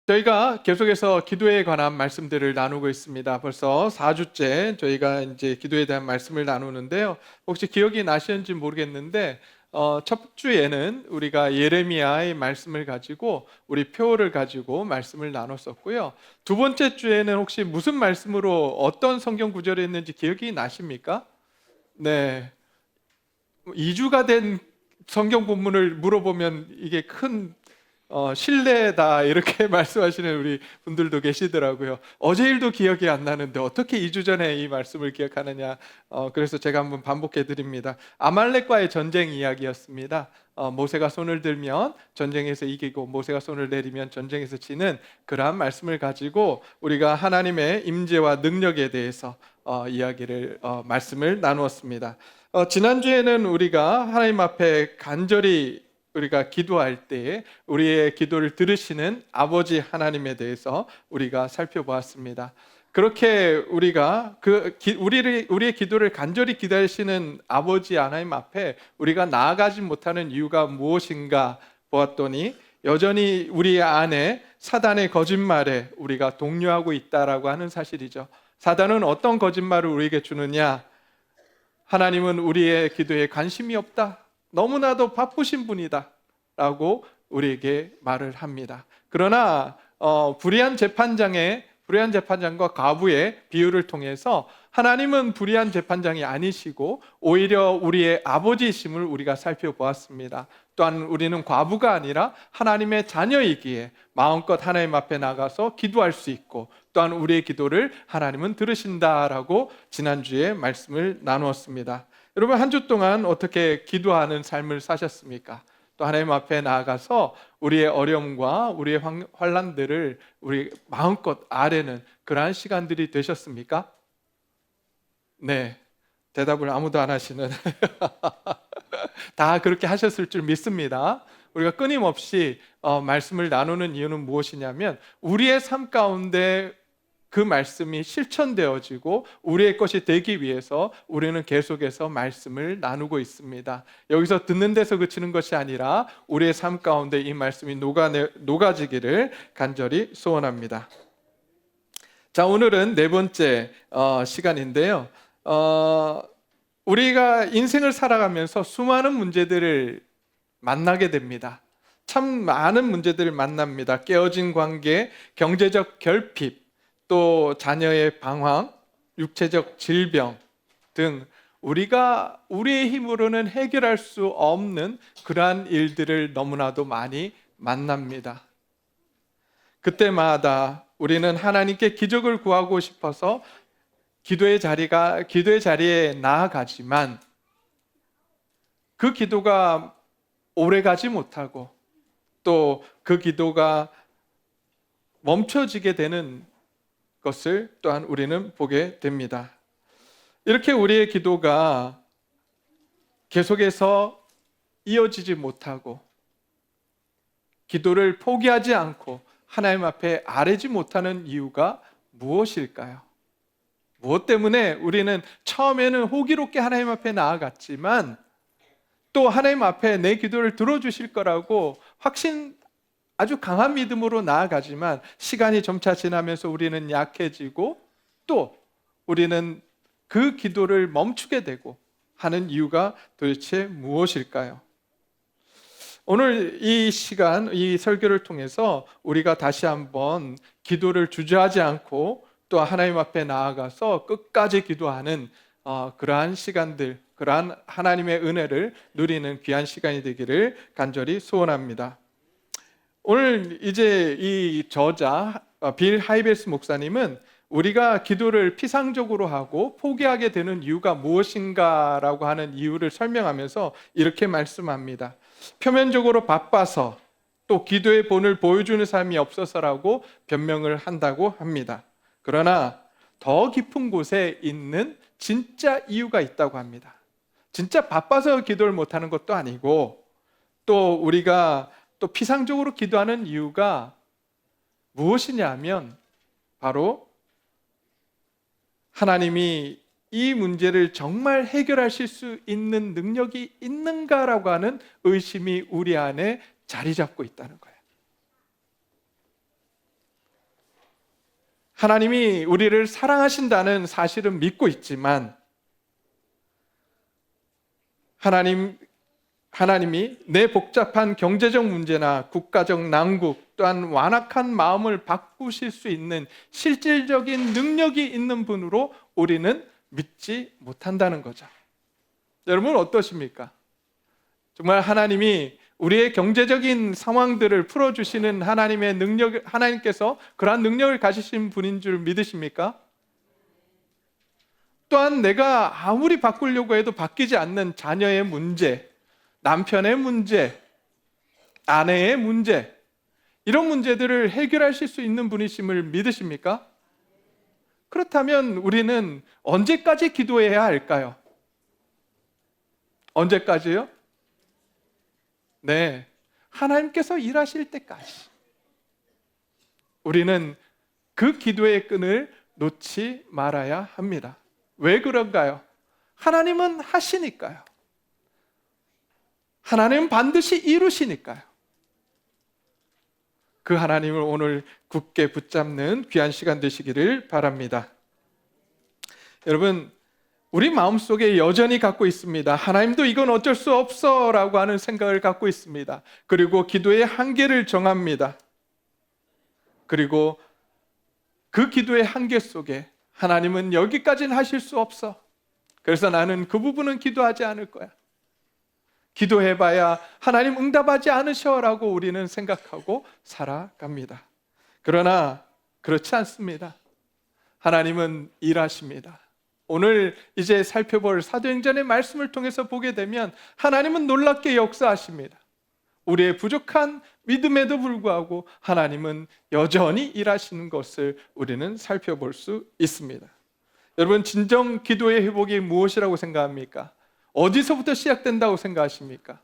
저희가 계속해서 기도에 관한 말씀들을 나누고 있습니다. 벌써 4주째 저희가 이제 기도에 대한 말씀을 나누는데요. 혹시 기억이 나시는지 모르겠는데 첫 주에는 우리가 예레미야의 말씀을 가지고 우리 표를 가지고 말씀을 나눴었고요. 두 번째 주에는 혹시 무슨 말씀으로 어떤 성경 구절이 있는지 기억이 나십니까? 네. 2주가 된 성경 본문을 물어보면 이게 큰 신뢰다 이렇게 말씀하시는 우리 분들도 계시더라고요. 어제 일도 기억이 안 나는데 어떻게 2주 전에 이 말씀을 기억하느냐. 그래서 제가 한번 반복해 드립니다. 아말렉과의 전쟁 이야기였습니다. 모세가 손을 들면 전쟁에서 이기고 모세가 손을 내리면 전쟁에서 지는 그러한 말씀을 가지고 우리가 하나님의 임재와 능력에 대해서 말씀을 나누었습니다. 지난주에는 우리가 하나님 앞에 간절히 우리가 기도할 때 우리의 기도를 들으시는 아버지 하나님에 대해서 우리가 살펴보았습니다. 그렇게 우리가 우리의 기도를 간절히 기다리시는 아버지 하나님 앞에 우리가 나아가지 못하는 이유가 무엇인가 보았더니 여전히 우리 안에 사단의 거짓말에 우리가 동요하고 있다라고 하는 사실이죠. 사단은 어떤 거짓말을 우리에게 주느냐? 하나님은 우리의 기도에 관심이 없다. 너무나도 바쁘신 분이다 라고 우리에게 말을 합니다. 그러나 불의한 재판장과 과부의 비유를 통해서 하나님은 불의한 재판장이 아니시고 오히려 우리의 아버지이심을 우리가 살펴보았습니다. 또한 우리는 과부가 아니라 하나님의 자녀이기에 마음껏 하나님 앞에 나가서 기도할 수 있고 또한 우리의 기도를 하나님은 들으신다라고 지난주에 말씀을 나누었습니다. 여러분, 한 주 동안 어떻게 기도하는 삶을 사셨습니까? 또 하나님 앞에 나아가서 우리의 어려움과 우리의 환난들을 우리 마음껏 아뢰는 그러한 시간들이 되셨습니까? 네, 대답을 아무도 안 하시는 다 그렇게 하셨을 줄 믿습니다. 우리가 끊임없이 말씀을 나누는 이유는 무엇이냐면 우리의 삶 가운데 그 말씀이 실천되어지고 우리의 것이 되기 위해서 우리는 계속해서 말씀을 나누고 있습니다. 여기서 듣는 데서 그치는 것이 아니라 우리의 삶 가운데 이 말씀이 녹아지기를 간절히 소원합니다. 자, 오늘은 네 번째 시간인데요. 우리가 인생을 살아가면서 수많은 문제들을 만나게 됩니다. 참 많은 문제들을 만납니다. 깨어진 관계, 경제적 결핍, 또 자녀의 방황, 육체적 질병 등 우리가 우리의 힘으로는 해결할 수 없는 그러한 일들을 너무나도 많이 만납니다. 그때마다 우리는 하나님께 기적을 구하고 싶어서 기도의 자리에 나아가지만 그 기도가 오래 가지 못하고 또 그 기도가 멈춰지게 되는 것을 또한 우리는 보게 됩니다. 이렇게 우리의 기도가 계속해서 이어지지 못하고 기도를 포기하지 않고 하나님 앞에 아뢰지 못하는 이유가 무엇일까요? 무엇 때문에 우리는 처음에는 호기롭게 하나님 앞에 나아갔지만 또 하나님 앞에 내 기도를 들어주실 거라고 아주 강한 믿음으로 나아가지만 시간이 점차 지나면서 우리는 약해지고 또 우리는 그 기도를 멈추게 되고 하는 이유가 도대체 무엇일까요? 오늘 이 시간, 이 설교를 통해서 우리가 다시 한번 기도를 주저하지 않고 또 하나님 앞에 나아가서 끝까지 기도하는 그러한 시간들, 그러한 하나님의 은혜를 누리는 귀한 시간이 되기를 간절히 소원합니다. 오늘 이제 이 저자 빌 하이베스 목사님은 우리가 기도를 피상적으로 하고 포기하게 되는 이유가 무엇인가라고 하는 이유를 설명하면서 이렇게 말씀합니다. 표면적으로 바빠서 또 기도의 본을 보여주는 삶이 없어서라고 변명을 한다고 합니다. 그러나 더 깊은 곳에 있는 진짜 이유가 있다고 합니다. 진짜 바빠서 기도를 못하는 것도 아니고 또 우리가 또 피상적으로 기도하는 이유가 무엇이냐면 바로 하나님이 이 문제를 정말 해결하실 수 있는 능력이 있는가라고 하는 의심이 우리 안에 자리 잡고 있다는 거예요. 하나님이 우리를 사랑하신다는 사실은 믿고 있지만 하나님이 내 복잡한 경제적 문제나 국가적 난국 또한 완악한 마음을 바꾸실 수 있는 실질적인 능력이 있는 분으로 우리는 믿지 못한다는 거죠. 여러분 어떠십니까? 정말 하나님이 우리의 경제적인 상황들을 풀어주시는 하나님의 능력, 하나님께서 그러한 능력을 가지신 분인 줄 믿으십니까? 또한 내가 아무리 바꾸려고 해도 바뀌지 않는 자녀의 문제, 남편의 문제, 아내의 문제, 이런 문제들을 해결하실 수 있는 분이심을 믿으십니까? 그렇다면 우리는 언제까지 기도해야 할까요? 언제까지요? 네, 하나님께서 일하실 때까지. 우리는 그 기도의 끈을 놓지 말아야 합니다. 왜 그런가요? 하나님은 하시니까요. 하나님은 반드시 이루시니까요. 그 하나님을 오늘 굳게 붙잡는 귀한 시간 되시기를 바랍니다. 여러분, 우리 마음속에 여전히 갖고 있습니다. 하나님도 이건 어쩔 수 없어 라고 하는 생각을 갖고 있습니다. 그리고 기도의 한계를 정합니다. 그리고 그 기도의 한계 속에 하나님은 여기까지는 하실 수 없어. 그래서 나는 그 부분은 기도하지 않을 거야. 기도해봐야 하나님 응답하지 않으셔라고 우리는 생각하고 살아갑니다. 그러나 그렇지 않습니다. 하나님은 일하십니다. 오늘 이제 살펴볼 사도행전의 말씀을 통해서 보게 되면 하나님은 놀랍게 역사하십니다. 우리의 부족한 믿음에도 불구하고 하나님은 여전히 일하시는 것을 우리는 살펴볼 수 있습니다. 여러분, 진정 기도의 회복이 무엇이라고 생각합니까? 어디서부터 시작된다고 생각하십니까?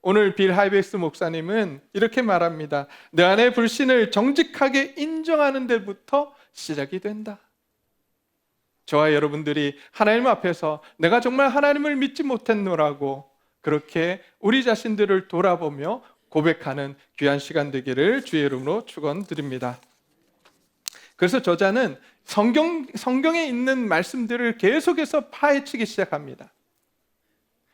오늘 빌 하이백스 목사님은 이렇게 말합니다. 내 안의 불신을 정직하게 인정하는 데부터 시작이 된다. 저와 여러분들이 하나님 앞에서 내가 정말 하나님을 믿지 못했노라고 그렇게 우리 자신들을 돌아보며 고백하는 귀한 시간 되기를 주의 이름으로 축원드립니다. 그래서 저자는 성경에 있는 말씀들을 계속해서 파헤치기 시작합니다.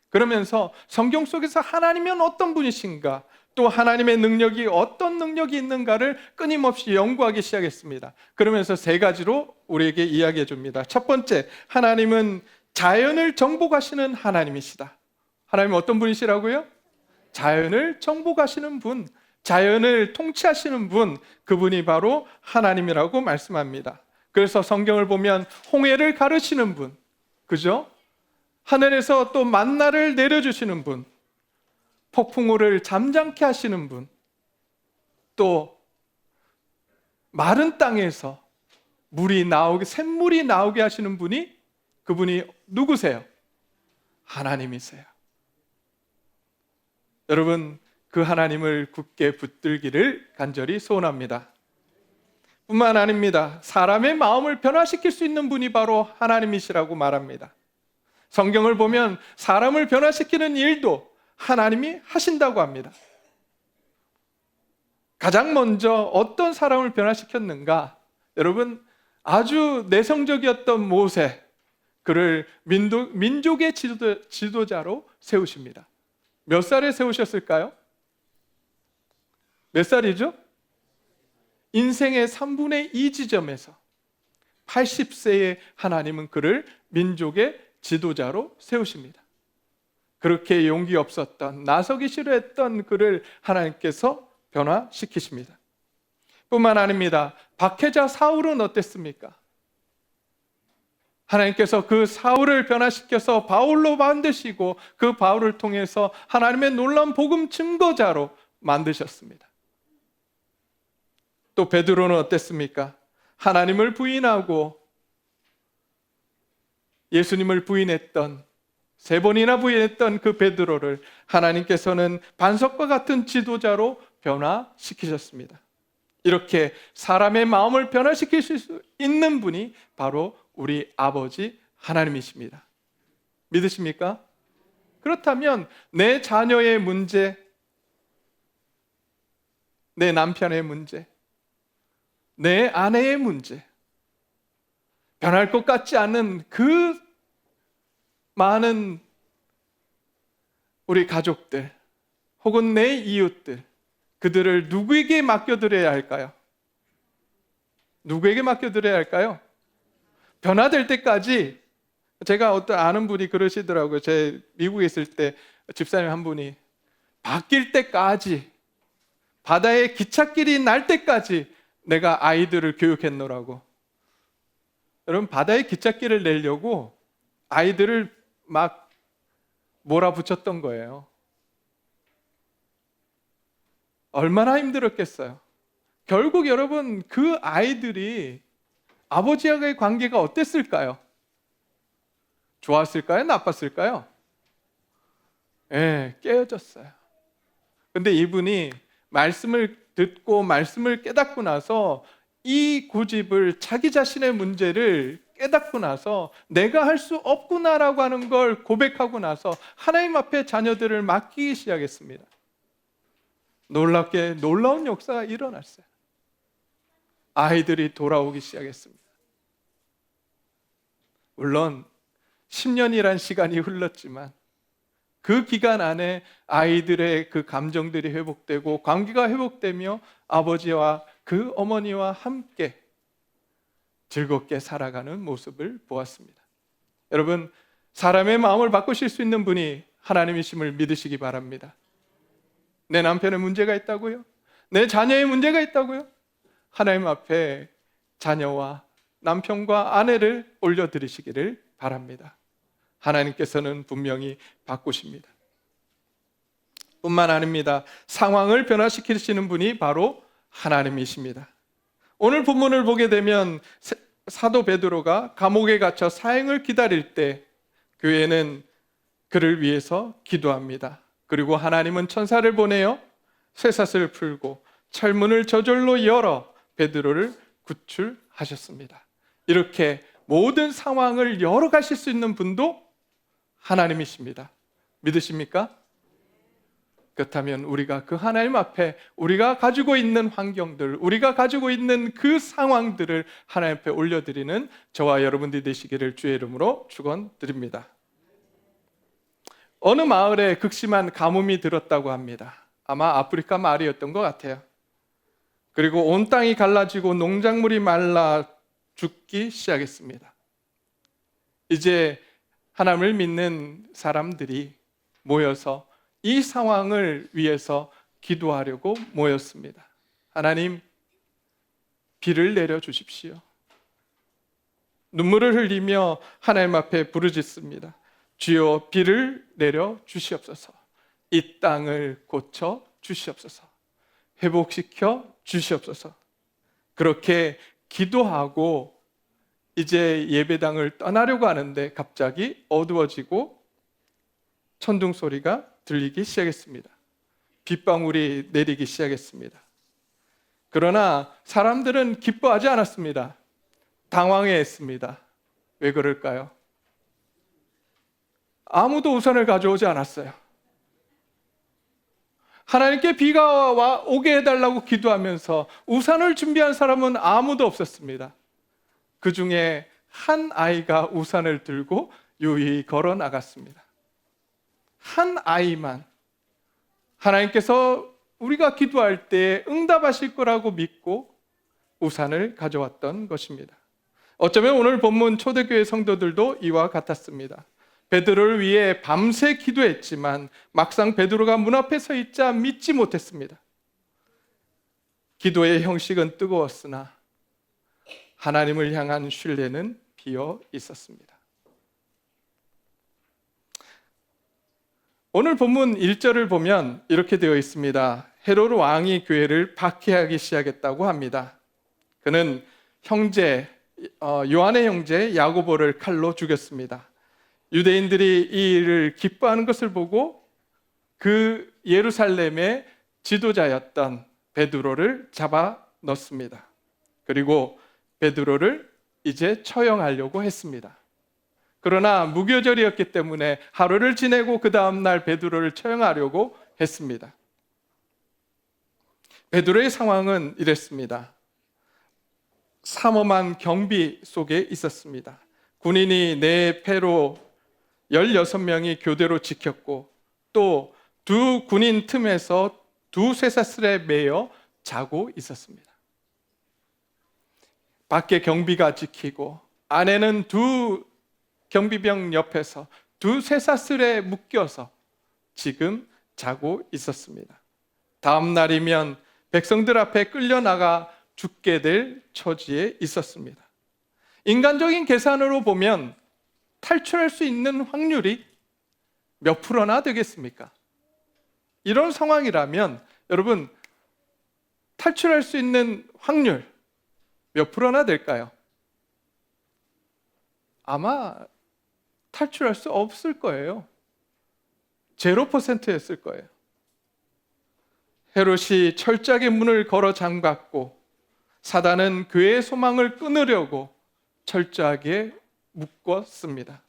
그러면서 성경 속에서 하나님은 어떤 분이신가, 또 하나님의 능력이 어떤 능력이 있는가를 끊임없이 연구하기 시작했습니다. 그러면서 세 가지로 우리에게 이야기해 줍니다. 첫 번째, 하나님은 자연을 정복하시는 하나님이시다. 하나님은 어떤 분이시라고요? 자연을 정복하시는 분, 자연을 통치하시는 분, 그분이 바로 하나님이라고 말씀합니다. 그래서 성경을 보면 홍해를 가르시는 분, 그죠? 하늘에서 또 만나를 내려주시는 분, 폭풍우를 잠잠케 하시는 분, 또 마른 땅에서 샘물이 나오게 하시는 분이, 그분이 누구세요? 하나님이세요. 여러분, 그 하나님을 굳게 붙들기를 간절히 소원합니다. 뿐만 아닙니다. 사람의 마음을 변화시킬 수 있는 분이 바로 하나님이시라고 말합니다. 성경을 보면 사람을 변화시키는 일도 하나님이 하신다고 합니다. 가장 먼저 어떤 사람을 변화시켰는가? 여러분, 아주 내성적이었던 모세, 그를 민족의 지도자로 세우십니다. 몇 살에 세우셨을까요? 몇 살이죠? 인생의 3분의 2 지점에서 80세의 하나님은 그를 민족의 지도자로 세우십니다. 그렇게 용기 없었던, 나서기 싫어했던 그를 하나님께서 변화시키십니다. 뿐만 아닙니다. 박해자 사울은 어땠습니까? 하나님께서 그 사울을 변화시켜서 바울로 만드시고 그 바울을 통해서 하나님의 놀라운 복음 증거자로 만드셨습니다. 또 베드로는 어땠습니까? 하나님을 부인하고 예수님을 부인했던, 3번이나 부인했던 그 베드로를 하나님께서는 반석과 같은 지도자로 변화시키셨습니다. 이렇게 사람의 마음을 변화시킬 수 있는 분이 바로 우리 아버지 하나님이십니다. 믿으십니까? 그렇다면 내 자녀의 문제, 내 남편의 문제, 내 아내의 문제, 변할 것 같지 않은 그 많은 우리 가족들 혹은 내 이웃들, 그들을 누구에게 맡겨드려야 할까요? 누구에게 맡겨드려야 할까요? 변화될 때까지. 제가 어떤 아는 분이 그러시더라고요. 제 미국에 있을 때 집사님 한 분이 바뀔 때까지, 바다에 기찻길이 날 때까지 내가 아이들을 교육했노라고. 여러분, 바다에 기찻길을 내려고 아이들을 막 몰아붙였던 거예요. 얼마나 힘들었겠어요. 결국 여러분, 그 아이들이 아버지와의 관계가 어땠을까요? 좋았을까요? 나빴을까요? 깨어졌어요. 근데 이분이 말씀을 듣고 말씀을 깨닫고 나서 이 고집을, 자기 자신의 문제를 깨닫고 나서 내가 할 수 없구나라고 하는 걸 고백하고 나서 하나님 앞에 자녀들을 맡기기 시작했습니다. 놀랍게 놀라운 역사가 일어났어요. 아이들이 돌아오기 시작했습니다. 물론 10년이란 시간이 흘렀지만 그 기간 안에 아이들의 그 감정들이 회복되고 관계가 회복되며 아버지와 그 어머니와 함께 즐겁게 살아가는 모습을 보았습니다. 여러분, 사람의 마음을 바꾸실 수 있는 분이 하나님이심을 믿으시기 바랍니다. 내 남편의 문제가 있다고요? 내 자녀의 문제가 있다고요? 하나님 앞에 자녀와 남편과 아내를 올려드리시기를 바랍니다. 하나님께서는 분명히 바꾸십니다. 뿐만 아닙니다. 상황을 변화시키시는 분이 바로 하나님이십니다. 오늘 본문을 보게 되면 사도 베드로가 감옥에 갇혀 사형을 기다릴 때 교회는 그를 위해서 기도합니다. 그리고 하나님은 천사를 보내어 쇠사슬을 풀고 철문을 저절로 열어 베드로를 구출하셨습니다. 이렇게 모든 상황을 열어가실 수 있는 분도 하나님이십니다. 믿으십니까? 그렇다면 우리가 그 하나님 앞에 우리가 가지고 있는 환경들, 우리가 가지고 있는 그 상황들을 하나님 앞에 올려드리는 저와 여러분들이 되시기를 주의 이름으로 축원드립니다. 어느 마을에 극심한 가뭄이 들었다고 합니다. 아마 아프리카 마을이었던 것 같아요. 그리고 온 땅이 갈라지고 농작물이 말라 죽기 시작했습니다. 이제 하나님을 믿는 사람들이 모여서 이 상황을 위해서 기도하려고 모였습니다. 하나님, 비를 내려 주십시오. 눈물을 흘리며 하나님 앞에 부르짖습니다. 주여, 비를 내려 주시옵소서. 이 땅을 고쳐 주시옵소서. 회복시켜 주시옵소서. 그렇게 기도하고 이제 예배당을 떠나려고 하는데 갑자기 어두워지고 천둥 소리가 들리기 시작했습니다. 빗방울이 내리기 시작했습니다. 그러나 사람들은 기뻐하지 않았습니다. 당황해했습니다. 왜 그럴까요? 아무도 우산을 가져오지 않았어요. 하나님께 비가 오게 해달라고 기도하면서 우산을 준비한 사람은 아무도 없었습니다. 그 중에 한 아이가 우산을 들고 유유히 걸어 나갔습니다. 한 아이만 하나님께서 우리가 기도할 때 응답하실 거라고 믿고 우산을 가져왔던 것입니다. 어쩌면 오늘 본문 초대교회 성도들도 이와 같았습니다. 베드로를 위해 밤새 기도했지만 막상 베드로가 문 앞에 서 있자 믿지 못했습니다. 기도의 형식은 뜨거웠으나 하나님을 향한 신뢰는 비어 있었습니다. 오늘 본문 1절을 보면 이렇게 되어 있습니다. 헤로드 왕이 교회를 박해하기 시작했다고 합니다. 그는 요한의 형제 야고보를 칼로 죽였습니다. 유대인들이 이 일을 기뻐하는 것을 보고 그 예루살렘의 지도자였던 베드로를 잡아 넣습니다. 그리고 베드로를 이제 처형하려고 했습니다. 그러나 무교절이었기 때문에 하루를 지내고 그 다음날 베드로를 처형하려고 했습니다. 베드로의 상황은 이랬습니다. 삼엄한 경비 속에 있었습니다. 군인이 네 패로 16명이 교대로 지켰고 또 두 군인 틈에서 두 쇠사슬에 매여 자고 있었습니다. 밖에 경비가 지키고 안에는 두 경비병 옆에서 두 쇠사슬에 묶여서 지금 자고 있었습니다. 다음 날이면 백성들 앞에 끌려나가 죽게 될 처지에 있었습니다. 인간적인 계산으로 보면 탈출할 수 있는 확률이 몇 프로나 되겠습니까? 이런 상황이라면 여러분, 탈출할 수 있는 확률 몇 프로나 될까요? 아마 탈출할 수 없을 거예요. 0%였을 거예요. 헤롯이 철저하게 문을 걸어 잠갔고 사단은 그의 소망을 끊으려고 철저하게 묶었습니다.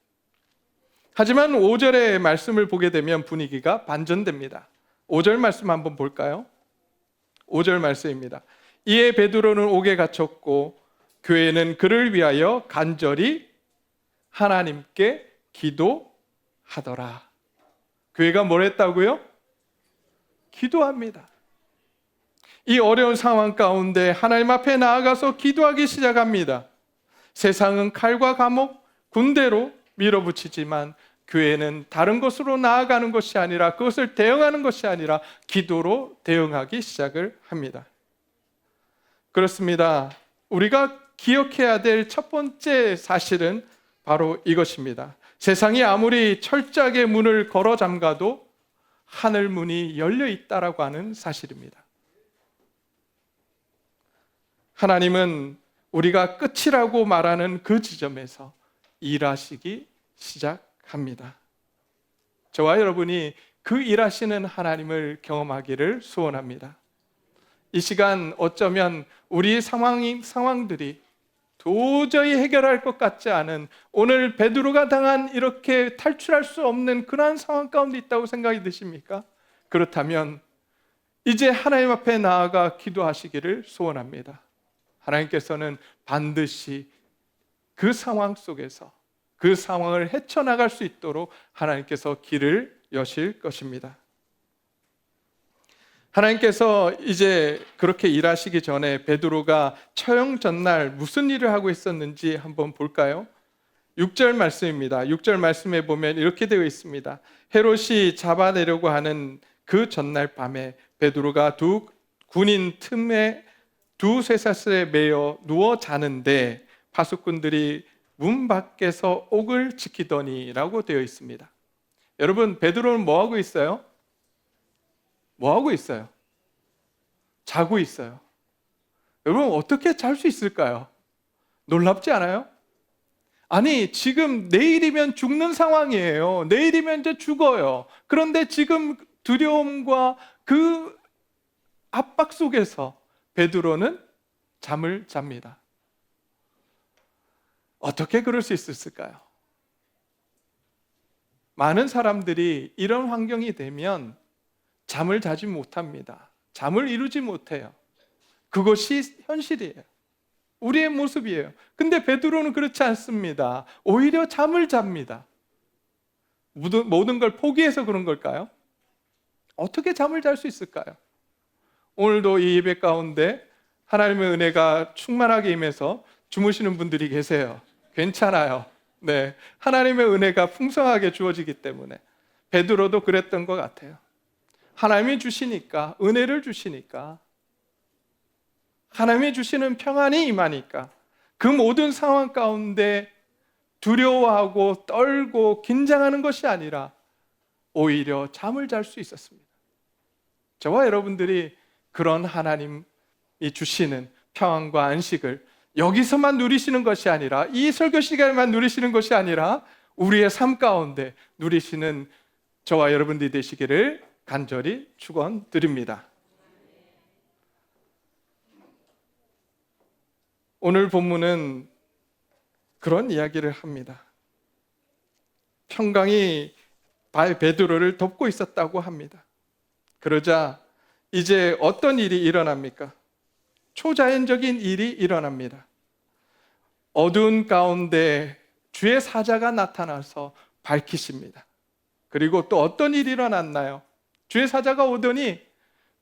하지만 5절의 말씀을 보게 되면 분위기가 반전됩니다. 5절 말씀 한번 볼까요? 5절 말씀입니다. 이에 베드로는 옥에 갇혔고 교회는 그를 위하여 간절히 하나님께 기도하더라. 교회가 뭘 했다고요? 기도합니다. 이 어려운 상황 가운데 하나님 앞에 나아가서 기도하기 시작합니다. 세상은 칼과 감옥, 군대로 밀어붙이지만 교회는 다른 것으로 나아가는 것이 아니라, 그것을 대응하는 것이 아니라 기도로 대응하기 시작을 합니다. 그렇습니다. 우리가 기억해야 될 첫 번째 사실은 바로 이것입니다. 세상이 아무리 철저하게 문을 걸어 잠가도 하늘 문이 열려 있다라고 하는 사실입니다. 하나님은 우리가 끝이라고 말하는 그 지점에서 일하시기 시작합니다. 저와 여러분이 그 일하시는 하나님을 경험하기를 소원합니다. 이 시간 어쩌면 우리 상황들이 도저히 해결할 것 같지 않은, 오늘 베드로가 당한 이렇게 탈출할 수 없는 그러한 상황 가운데 있다고 생각이 드십니까? 그렇다면 이제 하나님 앞에 나아가 기도하시기를 소원합니다. 하나님께서는 반드시 그 상황 속에서 그 상황을 헤쳐나갈 수 있도록 하나님께서 길을 여실 것입니다. 하나님께서 이제 그렇게 일하시기 전에 베드로가 처형 전날 무슨 일을 하고 있었는지 한번 볼까요? 6절 말씀입니다. 6절 말씀에 보면 이렇게 되어 있습니다. 헤롯이 잡아내려고 하는 그 전날 밤에 베드로가 두 군인 틈에 두 쇠사슬에 매여 누워 자는데 파수꾼들이 문 밖에서 옥을 지키더니 라고 되어 있습니다. 여러분, 베드로는 뭐 하고 있어요? 뭐 하고 있어요? 자고 있어요. 여러분, 어떻게 잘 수 있을까요? 놀랍지 않아요? 아니, 지금 내일이면 죽는 상황이에요. 내일이면 이제 죽어요. 그런데 지금 두려움과 그 압박 속에서 베드로는 잠을 잡니다. 어떻게 그럴 수 있었을까요? 많은 사람들이 이런 환경이 되면 잠을 자지 못합니다. 잠을 이루지 못해요. 그것이 현실이에요. 우리의 모습이에요. 근데 베드로는 그렇지 않습니다. 오히려 잠을 잡니다. 모든 걸 포기해서 그런 걸까요? 어떻게 잠을 잘 수 있을까요? 오늘도 이 예배 가운데 하나님의 은혜가 충만하게 임해서 주무시는 분들이 계세요. 괜찮아요. 네, 하나님의 은혜가 풍성하게 주어지기 때문에. 베드로도 그랬던 것 같아요. 하나님이 주시니까, 은혜를 주시니까, 하나님이 주시는 평안이 임하니까 그 모든 상황 가운데 두려워하고 떨고 긴장하는 것이 아니라 오히려 잠을 잘 수 있었습니다. 저와 여러분들이 그런 하나님이 주시는 평안과 안식을 여기서만 누리시는 것이 아니라, 이 설교 시간에만 누리시는 것이 아니라 우리의 삶 가운데 누리시는 저와 여러분들이 되시기를 간절히 축원드립니다. 오늘 본문은 그런 이야기를 합니다. 평강이 베드로를 덮고 있었다고 합니다. 그러자 이제 어떤 일이 일어납니까? 초자연적인 일이 일어납니다. 어두운 가운데 주의 사자가 나타나서 밝히십니다. 그리고 또 어떤 일이 일어났나요? 주의 사자가 오더니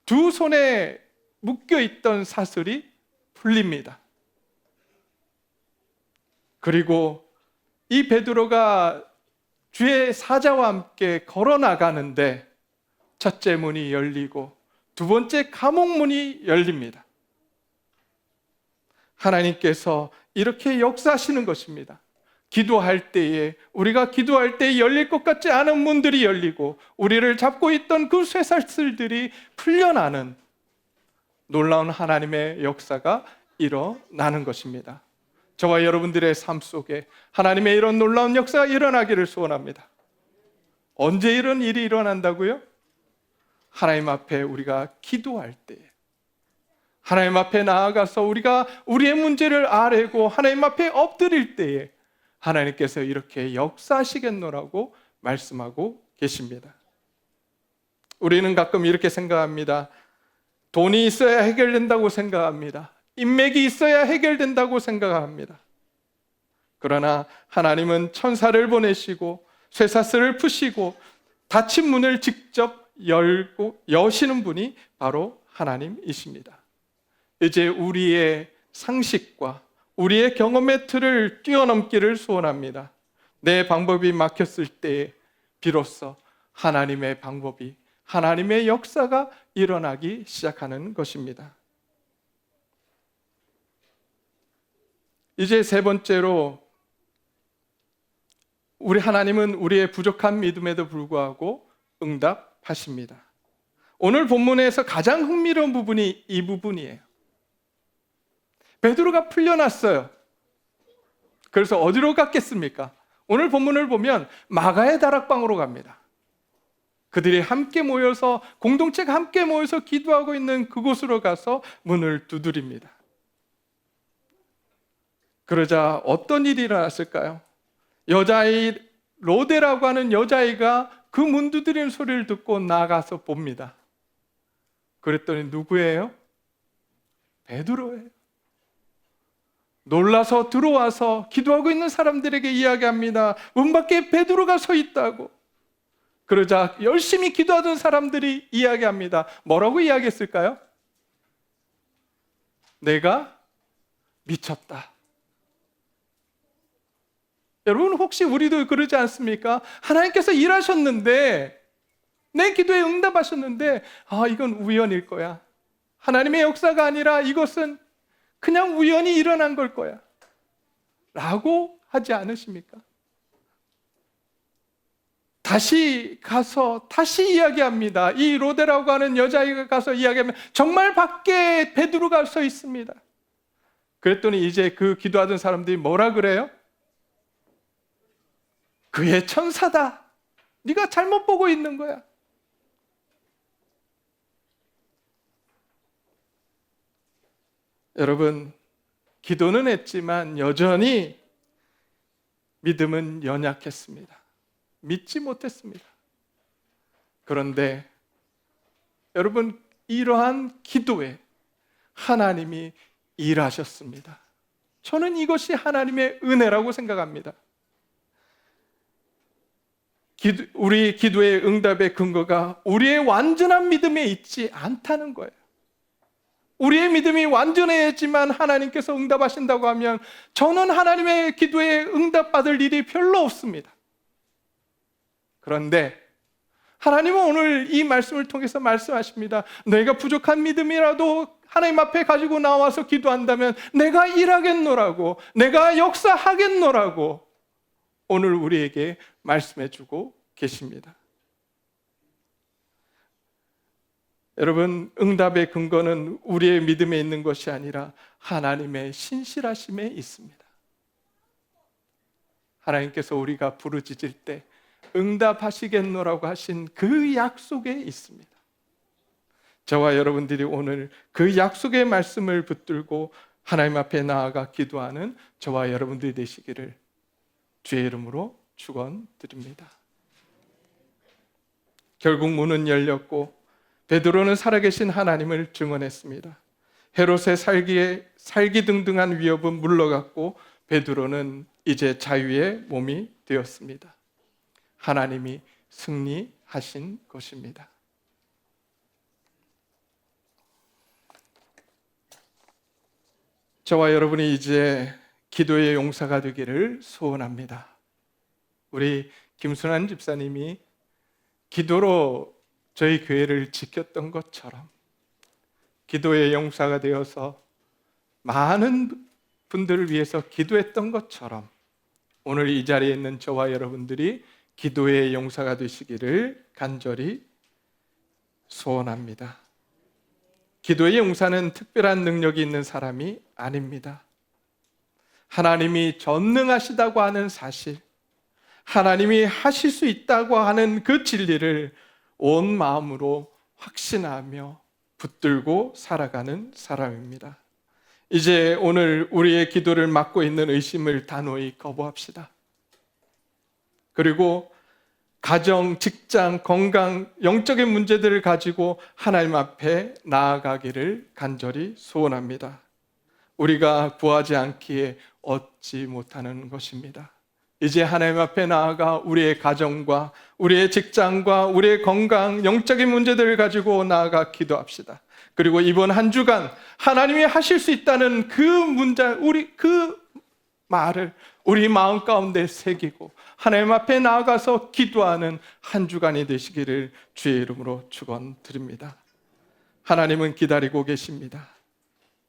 두 손에 묶여있던 사슬이 풀립니다. 그리고 이 베드로가 주의 사자와 함께 걸어 나가는데 첫째 문이 열리고 두 번째 감옥문이 열립니다. 하나님께서 이렇게 역사하시는 것입니다. 기도할 때에, 우리가 기도할 때 열릴 것 같지 않은 문들이 열리고 우리를 잡고 있던 그 쇠사슬들이 풀려나는 놀라운 하나님의 역사가 일어나는 것입니다. 저와 여러분들의 삶 속에 하나님의 이런 놀라운 역사가 일어나기를 소원합니다. 언제 이런 일이 일어난다고요? 하나님 앞에 우리가 기도할 때에, 하나님 앞에 나아가서 우리가 우리의 문제를 아뢰고 하나님 앞에 엎드릴 때에 하나님께서 이렇게 역사하시겠노라고 말씀하고 계십니다. 우리는 가끔 이렇게 생각합니다. 돈이 있어야 해결된다고 생각합니다. 인맥이 있어야 해결된다고 생각합니다. 그러나 하나님은 천사를 보내시고 쇠사슬을 푸시고 닫힌 문을 직접 여시는 분이 바로 하나님이십니다. 이제 우리의 상식과 우리의 경험의 틀을 뛰어넘기를 소원합니다. 내 방법이 막혔을 때에 비로소 하나님의 방법이, 하나님의 역사가 일어나기 시작하는 것입니다. 이제 세 번째로, 우리 하나님은 우리의 부족한 믿음에도 불구하고 응답하십니다. 오늘 본문에서 가장 흥미로운 부분이 이 부분이에요. 베드로가 풀려났어요. 그래서 어디로 갔겠습니까? 오늘 본문을 보면 마가의 다락방으로 갑니다. 그들이 함께 모여서, 공동체가 함께 모여서 기도하고 있는 그곳으로 가서 문을 두드립니다. 그러자 어떤 일이 일어났을까요? 여자아이 로데라고 하는 여자아이가 그 문 두드리는 소리를 듣고 나가서 봅니다. 그랬더니 누구예요? 베드로예요. 놀라서 들어와서 기도하고 있는 사람들에게 이야기합니다. 문 밖에 베드로가 서 있다고. 그러자 열심히 기도하던 사람들이 이야기합니다. 뭐라고 이야기했을까요? 내가 미쳤다. 여러분, 혹시 우리도 그러지 않습니까? 하나님께서 일하셨는데, 내 기도에 응답하셨는데, 이건 우연일 거야. 하나님의 역사가 아니라 이것은 그냥 우연히 일어난 걸 거야 라고 하지 않으십니까? 다시 가서 다시 이야기합니다. 이 로데라고 하는 여자아이가 가서 이야기하면 정말 밖에 베드로가 서 있습니다. 그랬더니 이제 그 기도하던 사람들이 뭐라 그래요? 그의 천사다. 네가 잘못 보고 있는 거야. 여러분, 기도는 했지만 여전히 믿음은 연약했습니다. 믿지 못했습니다. 그런데 여러분, 이러한 기도에 하나님이 일하셨습니다. 저는 이것이 하나님의 은혜라고 생각합니다. 우리 기도의 응답의 근거가 우리의 완전한 믿음에 있지 않다는 거예요. 우리의 믿음이 완전해야지만 하나님께서 응답하신다고 하면 저는 하나님의 기도에 응답받을 일이 별로 없습니다. 그런데 하나님은 오늘 이 말씀을 통해서 말씀하십니다. 너희가 부족한 믿음이라도 하나님 앞에 가지고 나와서 기도한다면 내가 일하겠노라고, 내가 역사하겠노라고 오늘 우리에게 말씀해 주고 계십니다. 여러분, 응답의 근거는 우리의 믿음에 있는 것이 아니라 하나님의 신실하심에 있습니다. 하나님께서 우리가 부르짖을 때 응답하시겠노라고 하신 그 약속에 있습니다. 저와 여러분들이 오늘 그 약속의 말씀을 붙들고 하나님 앞에 나아가 기도하는 저와 여러분들이 되시기를 주의 이름으로 축원드립니다. 결국 문은 열렸고 베드로는 살아계신 하나님을 증언했습니다. 헤롯의 살기등등한 위협은 물러갔고 베드로는 이제 자유의 몸이 되었습니다. 하나님이 승리하신 것입니다. 저와 여러분이 이제 기도의 용사가 되기를 소원합니다. 우리 김순환 집사님이 기도로 저희 교회를 지켰던 것처럼 기도의 용사가 되어서 많은 분들을 위해서 기도했던 것처럼 오늘 이 자리에 있는 저와 여러분들이 기도의 용사가 되시기를 간절히 소원합니다. 기도의 용사는 특별한 능력이 있는 사람이 아닙니다. 하나님이 전능하시다고 하는 사실, 하나님이 하실 수 있다고 하는 그 진리를 온 마음으로 확신하며 붙들고 살아가는 사람입니다. 이제 오늘 우리의 기도를 막고 있는 의심을 단호히 거부합시다. 그리고 가정, 직장, 건강, 영적인 문제들을 가지고 하나님 앞에 나아가기를 간절히 소원합니다. 우리가 구하지 않기에 얻지 못하는 것입니다. 이제 하나님 앞에 나아가 우리의 가정과 우리의 직장과 우리의 건강, 영적인 문제들을 가지고 나아가 기도합시다. 그리고 이번 한 주간 하나님이 하실 수 있다는 그 말을 우리 마음 가운데 새기고 하나님 앞에 나아가서 기도하는 한 주간이 되시기를 주의 이름으로 축원드립니다. 하나님은 기다리고 계십니다.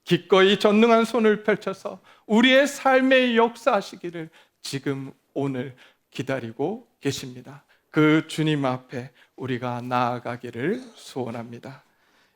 기꺼이 전능한 손을 펼쳐서 우리의 삶에 역사하시기를 지금 오늘 기다리고 계십니다. 그 주님 앞에 우리가 나아가기를 소원합니다.